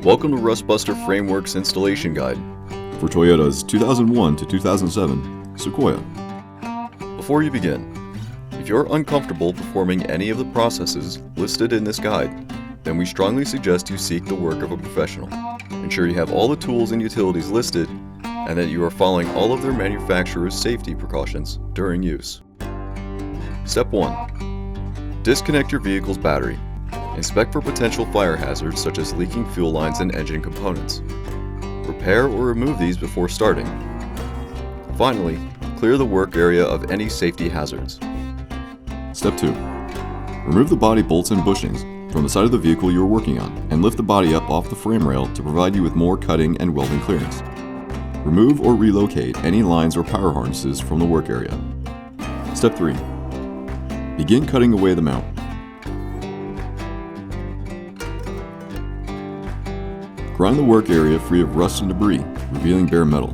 Welcome to Rustbuster Framework's installation guide for Toyota's 2001 to 2007 Sequoia. Before you begin, if you're uncomfortable performing any of the processes listed in this guide, then we strongly suggest you seek the work of a professional. Ensure you have all the tools and utilities listed and that you are following all of their manufacturer's safety precautions during use. Step 1. Disconnect your vehicle's battery. Inspect for potential fire hazards such as leaking fuel lines and engine components. Repair or remove these before starting. Finally, clear the work area of any safety hazards. Step 2. Remove the body bolts and bushings from the side of the vehicle you are working on and lift the body up off the frame rail to provide you with more cutting and welding clearance. Remove or relocate any lines or power harnesses from the work area. Step 3. Begin cutting away the mount. Grind the work area free of rust and debris, revealing bare metal.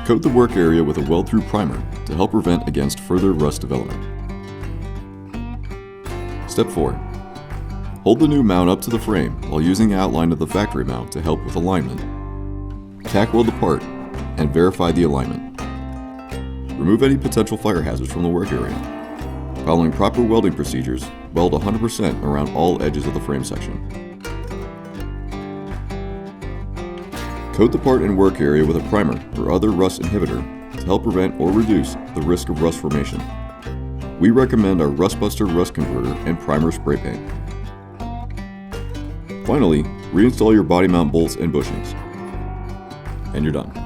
Coat the work area with a weld-through primer to help prevent against further rust development. Step 4. Hold the new mount up to the frame while using the outline of the factory mount to help with alignment. Tack weld the part and verify the alignment. Remove any potential fire hazards from the work area. Following proper welding procedures, weld 100% around all edges of the frame section. Coat the part and work area with a primer or other rust inhibitor to help prevent or reduce the risk of rust formation. We recommend our Rustbuster Rust Converter and Primer Spray Paint. Finally, reinstall your body mount bolts and bushings. And you're done.